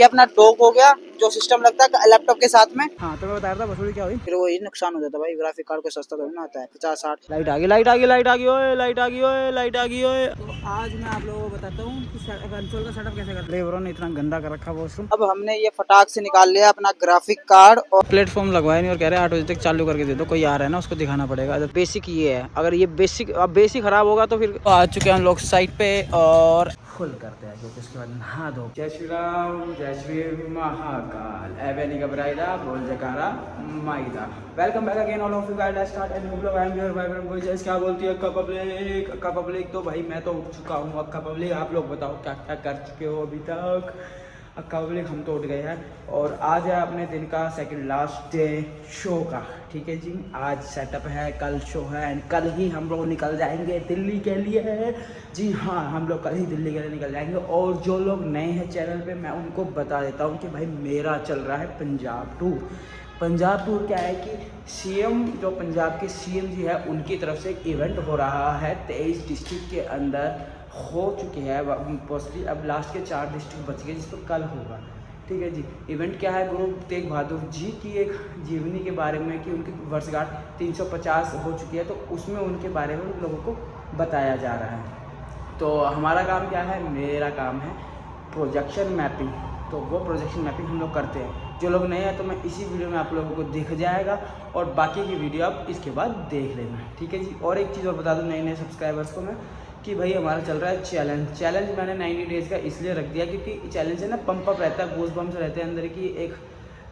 ये अपना डॉक हो गया जो सिस्टम लगता है लैपटॉप के साथ में। हाँ तो मैं बता रहा था वसूली क्या हुई, फिर वो ये नुकसान हो जाता है भाई, ग्राफिक कार्ड को सस्ता थोड़ी ना आता है 50-60। लाइट आ गई लाइट आ गई लाइट आ गई ओए लाइट आ गई ओए लाइट आ गई ओए। तो आज मैं आप लोगों को बताता हूँ कि कंसोल का सेटअप कैसे करते हैं। लेबरों ने इतना गंदा कर रखा वॉशरूम। अब हमने ये फटाक से निकाल लिया अपना ग्राफिक कार्ड और प्लेटफॉर्म लगवाया नहीं और कह रहे हैं 8 बजे तक चालू करके दे दो। कोई आ रहा है ना उसको दिखाना पड़ेगा। बेसिक ये है, अगर ये बेसिक अब बेसिक खराब होगा तो फिर आ चुके हैं हम लोग साइट पे और फुल करते हैं क्योंकि उसके बाद नहा दो। जय श्री राम जय श्री महाकाल एवेनी घबराइदा बोल जकारा माइदा। Welcome back again all of you guys. Let's start and new blog. I am your vibrant boy. जैसे क्या बोलती है अक्का पब्लिक। तो भाई मैं तो उठ चुका हूँ अक्का पब्लिक। आप लोग बताओ क्या क्या कर चुके हो अभी तक। अक्का पब्लिक हम तो उठ गए हैं और आज है अपने दिन का सेकंड लास्ट डे शो का। ठीक है जी, आज सेटअप है, कल शो है एंड कल ही हम लोग निकल जाएंगे दिल्ली के लिए। जी हाँ, हम लोग कल ही दिल्ली के लिए निकल जाएंगे। और जो लोग नए हैं चैनल पे मैं उनको बता देता हूँ कि भाई मेरा चल रहा है पंजाब टूर। पंजाब टूर क्या है कि सीएम जो पंजाब के सीएम जी है उनकी तरफ से एक इवेंट हो रहा है 23 डिस्ट्रिक्ट के अंदर हो चुकी है मोस्टली। अब लास्ट के 4 डिस्ट्रिक्ट बच गए जिस पर कल होगा। ठीक है जी, इवेंट क्या है, गुरु तेग बहादुर जी की एक जीवनी के बारे में कि उनकी वर्षगांठ 350 हो चुकी है, तो उसमें उनके बारे में लोगों को बताया जा रहा है। तो हमारा काम क्या है, मेरा काम है प्रोजेक्शन मैपिंग। तो वो प्रोजेक्शन मैपिंग हम लोग करते हैं। जो लोग नए हैं तो मैं इसी वीडियो में आप लोगों को दिख जाएगा और बाकी की वीडियो आप इसके बाद देख लेना। ठीक है जी, और एक चीज़ और बता दूँ नए नए सब्सक्राइबर्स को मैं कि भाई हमारा चल रहा है चैलेंज मैंने 90 डेज़ का इसलिए रख दिया क्योंकि चैलेंज है ना, पंप अप रहता है, गूज़ बम्स रहते हैं अंदर की,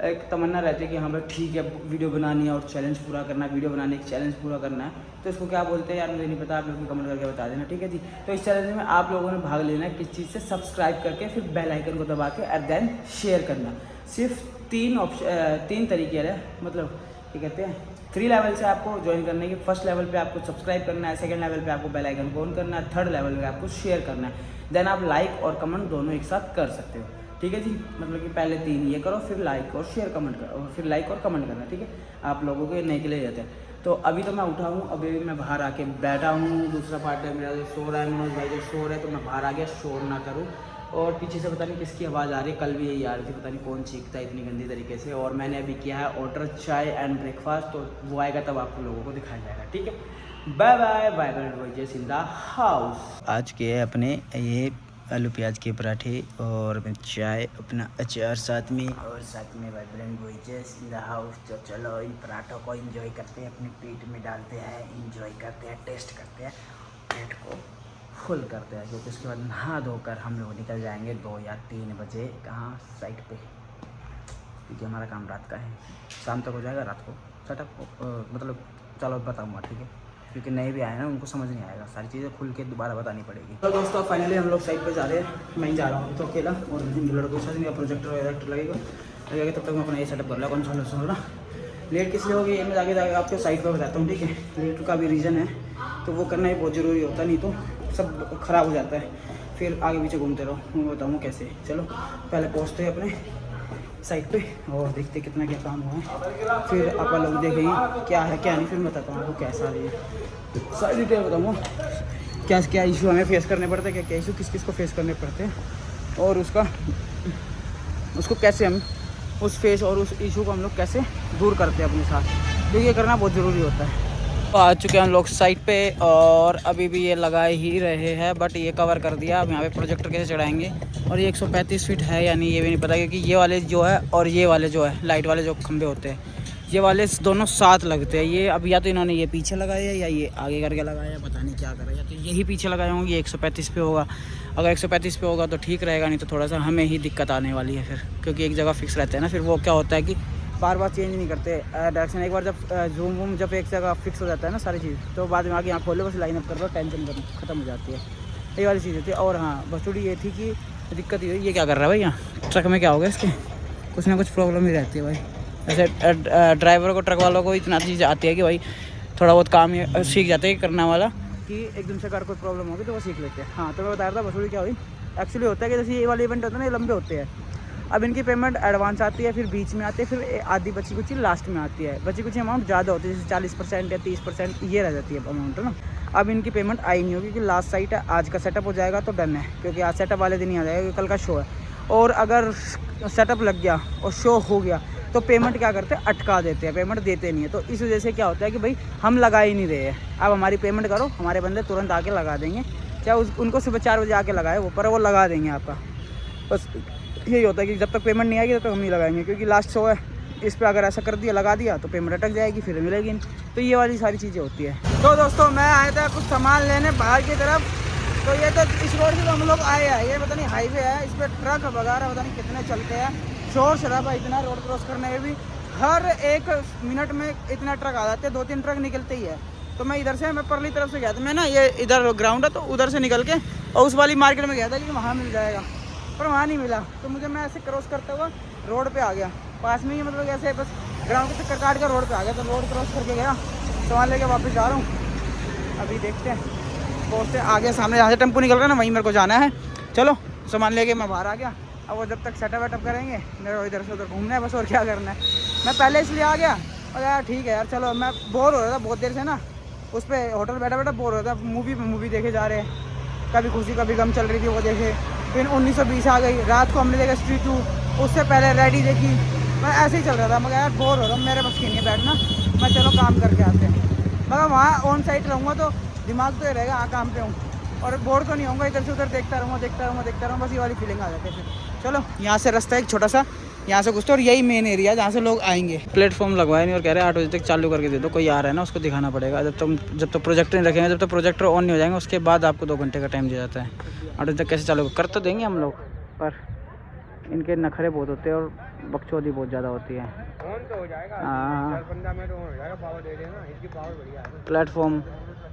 एक तमन्ना रहती है कि हाँ भाई ठीक है वीडियो बनानी है और चैलेंज पूरा करना है, वीडियो बनाने की चैलेंज पूरा करना है। तो इसको क्या बोलते हैं यार मुझे नहीं पता, आप लोग कमेंट करके बता देना। ठीक है जी, तो इस चैलेंज में आप लोगों ने भाग लेना है किस चीज़ से, सब्सक्राइब करके फिर बेल आइकन को दबा के और देन शेयर करना। सिर्फ 3 तरीके है, मतलब क्या कहते हैं 3 लेवल से आपको ज्वाइन करने की। फर्स्ट लेवल पे आपको सब्सक्राइब करना है, सेकंड लेवल पे आपको बेल आइकन को ऑन करना है, थर्ड लेवल पे आपको शेयर करना है। देन आप लाइक और कमेंट दोनों एक साथ कर सकते हो। ठीक है जी, मतलब कि पहले 3 ये करो फिर लाइक और शेयर कमेंट करो, फिर लाइक और कमेंट करना। ठीक है, आप लोगों को नए के लिए जाते हैं। तो अभी तो मैं उठा हूँ, अभी मैं बाहर आके बैठा हूँ। दूसरा पार्टनर मेरा जो सो रहा है, मनोज भाई जो सो रहे हैं, तो मैं बाहर आ गया शोर ना करूँ। और पीछे से पता नहीं किसकी आवाज़ आ रही है, कल भी यही आ रही थी, पता नहीं कौन चीखता है इतनी गंदी तरीके से। और मैंने अभी किया है ऑर्डर चाय एंड ब्रेकफास्ट, तो वो आएगा तब आप लोगों को दिखाया जाएगा। ठीक है, bye bye bye bye in the house. आज के है अपने ये आलू प्याज के पराठे और चाय, अपना अचार साथ में, और साथ में vibrant voice in the house. तो चलो इन पराठों को एंजॉय करते हैं, अपने पेट में डालते हैं, एंजॉय करते हैं, टेस्ट करते हैं, पेट को फुल करते हैं। क्योंकि उसके बाद नहा धोकर हम लोग निकल जाएंगे 2 या 3 बजे कहाँ साइट पे, क्योंकि हमारा काम रात का है, शाम तक हो जाएगा रात को सेटअप। मतलब चलो बताऊँगा, ठीक है, क्योंकि नए भी आए ना उनको समझ नहीं आएगा, सारी चीज़ें खुल के दोबारा बतानी पड़ेगी। तो दोस्तों फाइनली हम लोग साइट पे जा रहे हैं, मैं ही जा रहा हूँ तो अकेला, और लड़कों के साथ नहीं, प्रोजेक्टर वगैरह लगेगा तब तक मैं अपना ये सेटअप कर लिया। कौन सा सुन रहा लेट किस लिए होगी ये मैं आगे जाके आपको साइट पर बताता हूँ। ठीक है, लेट का भी रीज़न है, तो वो करना ही बहुत ज़रूरी होता है, नहीं तो सब ख़राब हो जाता है, फिर आगे पीछे घूमते रहो। मैं बताऊँ कैसे। चलो पहले पहुँचते हैं अपने साइट पे और देखते कितना क्या काम हुआ है, फिर आप लोग देखेंगे क्या है क्या नहीं, फिर मैं बताता हूँ आपको कैसा रही है, सारी डिटेल बताऊँगा क्या क्या इशू हमें फेस करने पड़ते हैं, क्या क्या इशू किस किस को फेस करने पड़ते हैं, और उसको कैसे हम उस फेस और उस इशू को हम लोग कैसे दूर करते हैं अपने साथ, क्योंकि ये करना बहुत ज़रूरी होता है। तो आ चुके हैं हम लोग साइट पे और अभी भी ये लगाए ही रहे हैं, बट ये कवर कर दिया। अब यहाँ पे प्रोजेक्टर कैसे चढ़ाएंगे, और ये 135 फीट है या नहीं ये भी नहीं पता, क्योंकि ये वाले जो है और ये वाले जो है लाइट वाले जो खंभे होते हैं, ये वाले दोनों साथ लगते हैं। ये अब या तो इन्होंने ये पीछे लगाया है या ये आगे करके लगाया है, पता नहीं क्या करा, या तो यही पीछे लगाए होंगे। ये 135 पे होगा, अगर 135 पे होगा तो ठीक रहेगा, नहीं तो थोड़ा सा हमें ही दिक्कत आने वाली है फिर, क्योंकि एक जगह फिक्स रहते हैं ना, फिर वो क्या होता है कि बार बार चेंज नहीं करते डायरेक्शन। एक बार जब जूम वूम जब एक जगह फिक्स हो जाता है ना सारी चीज़, तो बाद में आगे यहाँ खोलो बस लाइन अप कर लो, टेंशन खत्म हो जाती है, ये वाली चीज़ होती है। और हाँ बस थोड़ी ये थी कि दिक्कत ये हुई, ये क्या कर रहा है भाई यहाँ ट्रक में, क्या हो गया इसके, कुछ ना कुछ प्रॉब्लम ही रहती है भाई। ऐसे ड्राइवर को, ट्रक वालों को इतना चीज़ आती है कि भाई थोड़ा बहुत काम ये सीख जाते हैं करने वाला, कि एकदम से अगर कोई प्रॉब्लम होगी तो वो सीख लेते हैं। हाँ तो मैं बता रहा था वसूली क्या हुई। एक्चुअली होता है कि जैसे ये वाले इवेंट होते हैं ना, ये लंबे होते हैं। अब इनकी पेमेंट एडवांस आती है, फिर बीच में आती है, फिर आधी बची कुछ लास्ट में आती है। बची कुछ अमाउंट ज़्यादा होती है, जैसे 40% या 30% ये रह जाती है अमाउंट, है ना। अब इनकी पेमेंट आई नहीं होगी, क्योंकि लास्ट साइट है, आज का सेटअप हो जाएगा तो डन है, क्योंकि आज सेटअप वाले दिन ही आ जाएगा, कल का शो है। और अगर सेटअप लग गया और शो हो गया तो पेमेंट क्या करते हैं, अटका देते हैं, पेमेंट देते नहीं है। तो इस वजह से क्या होता है कि भाई हम लगा ही नहीं रहे हैं, अब हमारी पेमेंट करो, हमारे बंदे तुरंत आके लगा देंगे, चाहे उनको सुबह 4 बजे आके लगाए वो, पर वो लगा देंगे आपका। बस यही होता है कि जब तक पेमेंट नहीं आएगी तब तक हम नहीं लगाएंगे, क्योंकि लास्ट शो है, इस पर अगर ऐसा कर दिया, लगा दिया तो पेमेंट अटक जाएगी, फिर मिलेगी नहीं। तो ये वाली सारी चीज़ें होती है। तो दोस्तों मैं आया था कुछ सामान लेने बाहर की तरफ, तो ये तो इस रोड से तो हम लोग आए हैं, ये पता नहीं हाईवे है, इस पर ट्रक वगैरह पता नहीं कितने चलते हैं, शोर शराबा इतना रोड क्रॉस करने में भी, हर 1 मिनट में इतना ट्रक आ जाते हैं, 2-3 ट्रक निकलते ही है। तो मैं इधर से, मैं परली तरफ से गया था, मैं ना ये इधर ग्राउंड है तो उधर से निकल के और उस वाली मार्केट में गया था कि वहाँ मिल जाएगा, पर वहाँ नहीं मिला। तो मुझे, मैं ऐसे क्रॉस करते हुआ रोड पे आ गया, पास में ही, मतलब ऐसे बस ग्राउंड के चक्कर काट कर रोड पे आ गया। तो रोड क्रॉस करके गया, सामान लेके वापस जा रहा हूँ, अभी देखते हैं पहुँचते आगे। सामने जहाँ से टेम्पो निकल रहा है ना, वहीं मेरे को जाना है। चलो सामान लेके मैं बाहर आ गया। अब वो जब तक सेटअप वेटअप करेंगे, मेरे को इधर से उधर घूमना है बस, और क्या करना है। मैं पहले इसलिए आ गया और यार ठीक है यार, चलो, मैं बोर हो रहा था बहुत देर से ना, उस पर होटल बैठा बैठा बोर हो रहा था, मूवी देखे जा रहे हैं, कभी खुशी कभी गम चल रही थी वो देखे, फिर 1920 आ गई, रात को हमने देखा स्ट्रीट 2, उससे पहले रेडी देखी। मैं ऐसे ही चल रहा था, मगर यार बोर हो रहा हूँ, मेरे बस की नहीं बैठना, मैं चलो काम करके आते हैं। मगर वहाँ ऑन साइड रहूँगा तो दिमाग तो ये रहेगा, हाँ काम पे हूँ, और बोर तो नहीं होऊंगा, इधर से उधर देखता रहूँगा, बस ये वाली फीलिंग आ जाती है। फिर चलो, यहाँ से रास्ता एक छोटा सा, यहाँ से घुसते, और यही मेन एरिया जहाँ से लोग आएंगे। प्लेटफॉर्म लगवाए नहीं और कह रहे हैं 8 बजे तक चालू करके दे दो, कोई आ रहा है ना उसको दिखाना पड़ेगा। जब तक प्रोजेक्टर नहीं रखेंगे, जब तक प्रोजेक्टर ऑन नहीं हो जाएंगे, उसके बाद आपको 2 घंटे का टाइम दिया जाता है। 8 बजे तक कैसे चालू कर तो देंगे हम लोग, पर इनके नखरे बहुत होते हैं और बकचोदी बहुत ज़्यादा होती है। हाँ, प्लेटफॉर्म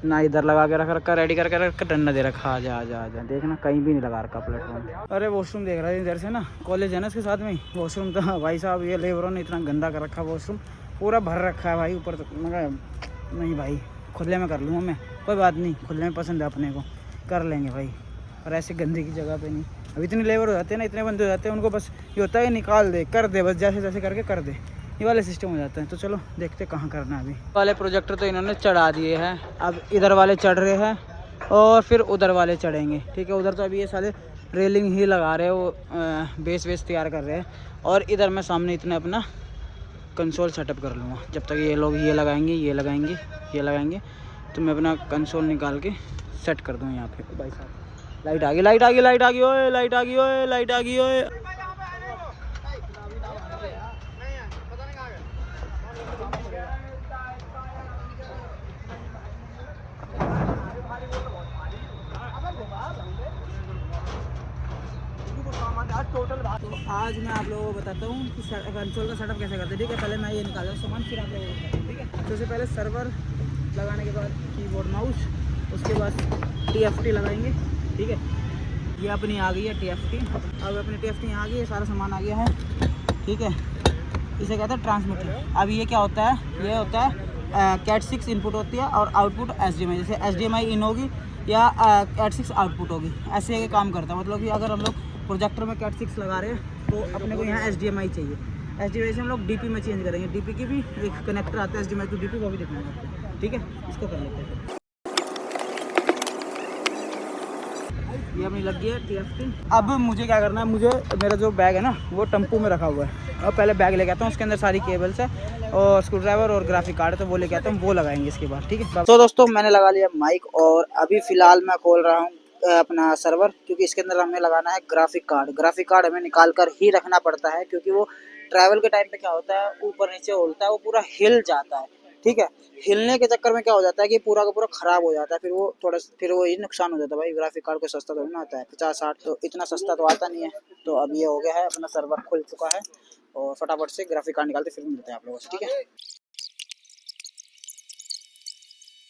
ना इधर लगा के रख रखा, रेडी करके रख, डंडा दे रखा, आ जा देखना, कहीं भी नहीं लगा रखा प्लेटफॉर्म। अरे वॉशरूम देख रहा है इधर से ना, कॉलेज है ना इसके साथ में ही वॉशरूम, तो भाई साहब ये लेबरों ने इतना गंदा कर रखा, वॉशरूम पूरा भर रखा है भाई ऊपर तक। मगर नहीं भाई, खुले में कर लूँगा मैं, कोई बात नहीं, खुले में पसंद है अपने को, कर लेंगे भाई, और ऐसे गंदे की जगह पे नहीं। अब इतने लेबर हो जाते हैं ना, इतने बंदे हो जाते हैं, उनको बस ये होता है निकाल दे, कर दे, बस जैसे जैसे करके कर दे, ये वाले सिस्टम हो जाता है। तो चलो देखते कहाँ करना है अभी। वाले प्रोजेक्टर तो इन्होंने चढ़ा दिए हैं, अब इधर वाले चढ़ रहे हैं और फिर उधर वाले चढ़ेंगे, ठीक है। उधर तो अभी ये सारे रेलिंग ही लगा रहे हैं, वो बेस तैयार कर रहे हैं, और इधर मैं सामने इतना अपना कंसोल सेटअप कर लूँगा। जब तक ये लोग ये लगाएंगे तो मैं अपना कंसोल निकाल के सेट कर दूँ यहाँ पे। भाई साहब लाइट आ गई ओए। आज मैं आप लोगों को बताता हूँ कि कंसोल का सेटअप कैसे करते हैं, ठीक है। पहले मैं ये निकाल रहा हूँ सामान, फिर आप लोगों को बताता हूँ, ठीक है। सबसे पहले सर्वर लगाने के बाद कीबोर्ड माउस, उसके बाद TFT लगाएंगे, ठीक है। ये अपनी आ गई है TFT, अब अपनी TFT यहाँ आ गई है, सारा सामान आ गया है, ठीक है। इसे कहते हैं ट्रांसमीटर। अब ये क्या होता है, ये होता है Cat 6 इनपुट होती है और आउटपुट HDMI, जैसे HDMI इन होगी या Cat 6 आउटपुट होगी, ऐसे ये काम करता है। मतलब कि अगर हम लोग प्रोजेक्टर में Cat 6 लगा रहे हैं तो अपने को यहाँ HDMI चाहिए, HDMI से हम लोग DP में चेंज करेंगे, DP की भी एक कनेक्टर आता है HDMI टू DP, वो भी दिखाएंगे आपको, ठीक है। इसको कर लेते हैं। ये अपनी लग गई है TFT। अब मुझे क्या करना है, मुझे मेरा जो बैग है ना वो टेम्पो में रखा हुआ है, अब पहले बैग लेके आता हूँ, उसके अंदर सारी केबल्स है और स्क्रू ड्राइवर और ग्राफिक कार्ड है, तो वो लेके आता हूँ, वो लगाएंगे इसके बाद, ठीक है। तो दोस्तों मैंने लगा लिया माइक और अभी फ़िलहाल मैं खोल रहा हूँ अपना सर्वर, क्योंकि इसके अंदर हमें लगाना है ग्राफिक कार्ड हमें निकाल कर ही रखना पड़ता है, क्योंकि वो ट्रैवल के टाइम पे क्या होता है, ऊपर नीचे होता है, वो पूरा हिल जाता है, ठीक है। हिलने के चक्कर में क्या हो जाता है कि पूरा का पूरा खराब हो जाता है, फिर वो ही नुकसान हो जाता है भाई। ग्राफिक कार्ड को सस्ता तो नहीं आता है, 50-60, तो इतना सस्ता तो आता नहीं है। तो अब ये हो गया है, अपना सर्वर खुल चुका है और फटाफट से ग्राफिक कार्ड निकालते फिर मिलते हैं आप लोगों से, ठीक है।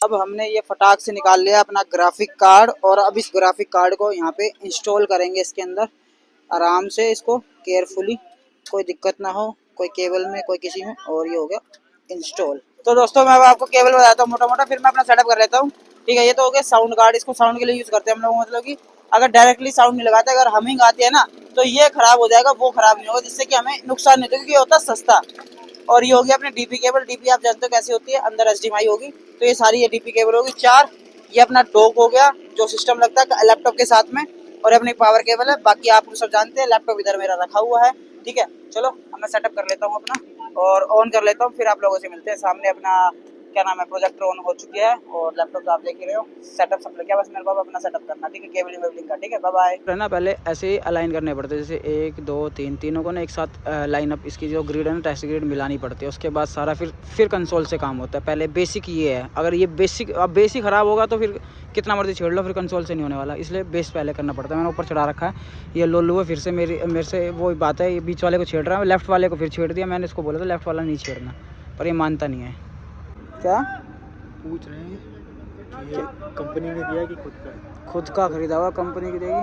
अब हमने ये फटाक से निकाल लिया अपना ग्राफिक कार्ड, और अब इस ग्राफिक कार्ड को यहाँ पे इंस्टॉल करेंगे इसके अंदर आराम से, इसको केयरफुली, कोई दिक्कत ना हो, कोई केबल में कोई किसी में, और ये हो गया इंस्टॉल। तो दोस्तों मैं आपको केबल बताता हूँ मोटा मोटा, फिर मैं अपना सेटअप कर लेता हूँ, ठीक है। ये तो हो गया साउंड कार्ड, इसको साउंड के लिए यूज करते हैं हम लोग, मतलब कि अगर डायरेक्टली साउंड नहीं लगाते, अगर हमिंग आती है ना तो ये खराब हो जाएगा, वो खराब नहीं होगा, जिससे कि हमें नुकसान नहीं होता, क्योंकि ये होता है सस्ता। और ये होगी अपनी DP केबल, DP आप जानते हो कैसी होती है, अंदर HDMI होगी, तो ये सारी ये DP केबल होगी 4। ये अपना डॉक हो गया जो सिस्टम लगता है लैपटॉप के साथ में, और अपनी पावर केबल है। बाकी आप सब जानते हैं, लैपटॉप इधर मेरा रखा हुआ है। ठीक है, चलो अब मैं सेटअप कर लेता हूँ अपना और ऑन कर लेता हूँ, फिर आप लोगों से मिलते हैं। सामने अपना क्या नाम है, प्रोजेक्टर ऑन हो चुकी है और लैपटॉप तो आप देख ही रहे हो। सेटअप सब लग गया, बस मेरे को अपना सेटअप करना। ठीक है, केबलिंग वेबलिंग का। ठीक है, बाय बाय। है ना, पहले ऐसे ही अलाइन करने पड़ते हैं, जैसे 1 2 3 तीनों को ना एक साथ लाइन अप, इसकी जो ग्रिड है ना, टेस्ट ग्रिड मिलानी पड़ती है। उसके बाद सारा फिर कंसोल से काम होता है। पहले बेसिक ये है, अगर ये बेसिक अब बेसिक ख़राब होगा तो फिर कितना मर्जी छेड़ लो, फिर कंसोल से नहीं होने वाला। इसलिए बेस पहले करना पड़ता है। मैंने ऊपर चढ़ा रखा है। ये लोलू है, फिर से मेरे से वो बात है, ये बीच वाले को छेड़ रहा है, लेफ्ट वाले को फिर छेड़ दिया। मैंने इसको बोला था लेफ्ट वाला नहीं छेड़ना, पर ये मानता नहीं है। क्या पूछ रहे हैं कि कंपनी ने दिया कि खुद का खरीदा हुआ कंपनी की देगी।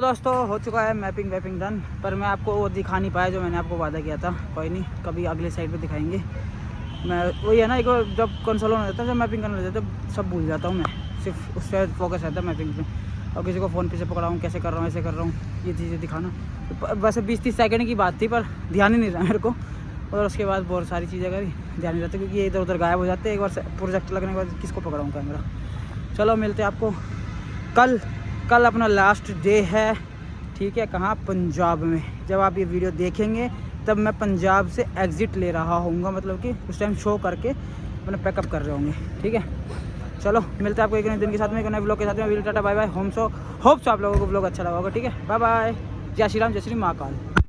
दोस्तों हो चुका है मैपिंग वैपिंग डन, पर मैं आपको वो दिखा नहीं पाया जो मैंने आपको वादा किया था। कोई नहीं, कभी अगले साइड पे दिखाएंगे। मैं वही है ना, एक बार जब कंसोल ऑन हो जाता है, जब मैपिंग करने लगता है, सब भूल जाता हूँ मैं। सिर्फ उस पर फोकस रहता है मैपिंग पे। और किसी को फ़ोन पे से पकड़ा हूँ, कैसे कर रहा हूँ, ऐसे कर रहा हूँ, ये चीज़ें दिखाना। तो वैसे 20-30 सेकंड की बात थी, पर ध्यान ही नहीं रहा मेरे को। और उसके बाद बहुत सारी चीज़ें करी, ध्यान नहीं रहता, क्योंकि ये इधर उधर गायब हो जाते हैं। एक बार प्रोजेक्ट लगने के बाद किसको पकड़ाऊँ कैमरा। चलो मिलते हैं आपको कल अपना लास्ट डे है। ठीक है, कहाँ, पंजाब में। जब आप ये वीडियो देखेंगे तब मैं पंजाब से एग्ज़िट ले रहा होऊंगा, मतलब कि उस टाइम शो करके अपना पैकअप कर रहे होंगे। ठीक है, चलो मिलते हैं आपको एक नए दिन के साथ में, एक नए व्लॉग के साथ में। टाटा बाय बाय। होप सो आप लोगों को व्लॉग अच्छा लगा होगा। ठीक है, बाय बाय। जय श्री राम, जय श्री महाकाल।